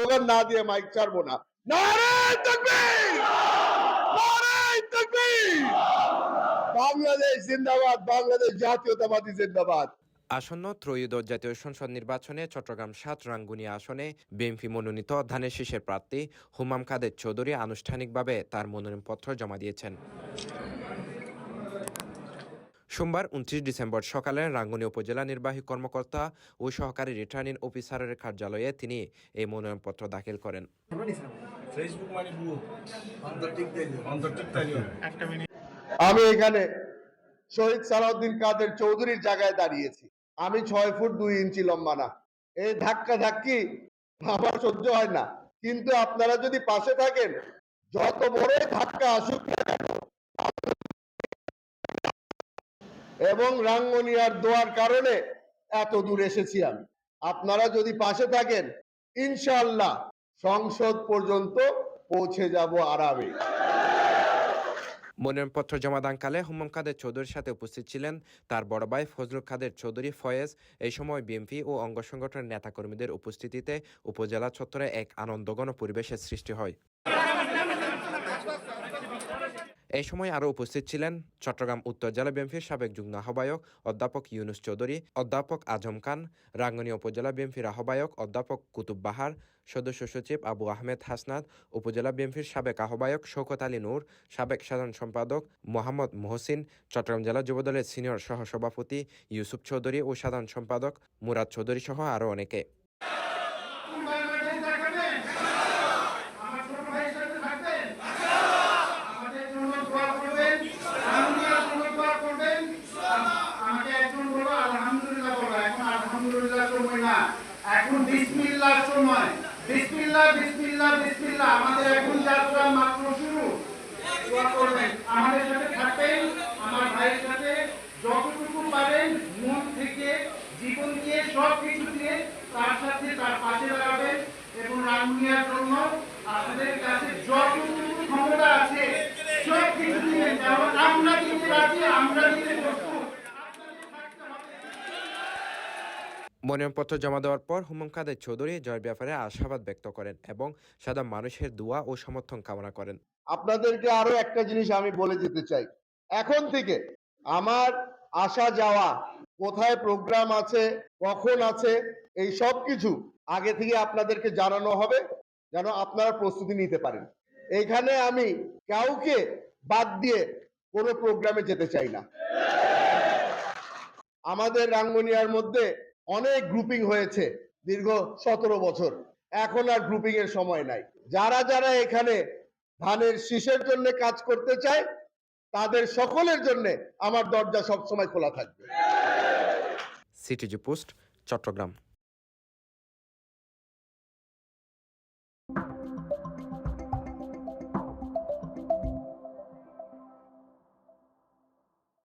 Slogan না দিয়ে mic ছাড়বো না। নারায়ে তাকবীর! নারায়ে তাকবীর! বাংলাদেশ জিন্দাবাদ, বাংলাদেশ জাতীয়তাবাদী জিন্দাবাদ। আসন্ন ত্রয়োদশ জাতীয় সংসদ নির্বাচনে চট্টগ্রাম ৭ রাঙ্গুনিয়া আসনে বিএনপি মনোনীত ধানের শীষের প্রার্থী হুমাম কাদের চৌধুরী আনুষ্ঠানিকভাবে তার মনোনয়নপত্র জমা দিয়েছেন। সোমবার ২৯ ডিসেম্বর সকালে রাঙ্গুনি উপজেলা নির্বাহী কর্মকর্তা ও সহকারী রিটার্নিং অফিসারের কার্যালয়ে তিনি এই মনোনয়নপত্র দাখিল করেন। আমি এখানে শহীদ সালাউদ্দিন কাদের চৌধুরীর জায়গায় দাঁড়িয়েছি। আমি ৬ ফুট ২ ইঞ্চি লম্বা না। এই ধাক্কা ধাক্কি আমার সহ্য হয় না, কিন্তু আপনারা যদি পাশে থাকেন, যত বড় ধাক্কা আসুক না কেন, এবং রাঙ্গুনিয়ার দোয়ার কারণে এত দূর এসেছি আমি। আপনারা যদি পাশে থাকেন, ইনশাআল্লাহ সংসদ পর্যন্ত পৌঁছে যাব আরামে। মনোনয়নপত্র জমাদানকালে হুমাম কাদের চৌধুরীর সাথে উপস্থিত ছিলেন তার বড় ভাই ফজলুল কাদের চৌধুরী ফয়েজ। এই সময় বিএনপি ও অঙ্গ সংগঠনের নেতাকর্মীদের উপস্থিতিতে উপজেলা চত্বরে এক আনন্দঘন পরিবেশের সৃষ্টি হয়। এই সময় আরও উপস্থিত ছিলেন চট্টগ্রাম উত্তর জেলা বিএনপির সাবেক যুগ্ম আহ্বায়ক অধ্যাপক ইউনুস চৌধুরী, অধ্যাপক আজম খান, রাঙ্গুনিয়া উপজেলা বিএনপির আহ্বায়ক অধ্যাপক কুতুব বাহার, সদস্য সচিব আবু আহমেদ হাসনাত, উপজেলা বিএনপির সাবেক আহ্বায়ক শওকত আলী নূর, সাবেক সাধারণ সম্পাদক মোহাম্মদ মহসিন, চট্টগ্রাম জেলা যুবদলের সিনিয়র সহসভাপতি ইউসুফ চৌধুরী ও সাধারণ সম্পাদক মুরাদ চৌধুরী সহ আরও অনেকে। এখন বিসমিল্লাহর সময়। বিসমিল্লাহ বিসমিল্লাহ বিসমিল্লাহ। আমাদের এখন যাত্রা মাত্র শুরু। দোয়া করবেন, আমাদের সাথে থাকবেন, আমার ভাইয়ের সাথে যতটুকু পারেন মন থেকে, জীবন দিয়ে, সব কিছু দিয়ে তার সাথে তার পাশে দাঁড়াবেন এবং রাঙ্গুনিয়ার জন্য আপনাদের কাছে যতটুকু ক্ষমতা আছে সব কিছু দিবেন। কারণ আমরা দিতে রাজি, আমরা দিতে প্রস্তুত। মনোনয়নপত্র জমা দেওয়ার পর হুমাম কাদের চৌধুরী জয়ের ব্যাপারে আশাবাদ ব্যক্ত করেন এবং সাধারণ মানুষের দোয়া ও সমর্থন কামনা করেন। আপনাদেরকে আরো একটা জিনিস আমি বলে যেতে চাই। এখন থেকে আমার আসা যাওয়া, কোথায় প্রোগ্রাম আছে, কখন আছে, এই সব কিছু আগে থেকে আপনাদেরকে জানানো হবে, যেন আপনারা প্রস্তুতি নিতে পারেন। এখানে আমি কাউকে বাদ দিয়ে কোনো প্রোগ্রামে যেতে চাই না। আমাদের রাঙ্গুনিয়ার মধ্যে অনেক গ্রুপিং হয়েছে দীর্ঘ ১৭ বছর। এখন আর গ্রুপিং এর সময় নাই। যারা যারা এখানে ধানের শীষের জন্য কাজ করতে চায়, তাদের সকলের জন্য আমার দরজা সবসময় খোলা থাকবে। CTG post, Chittagong.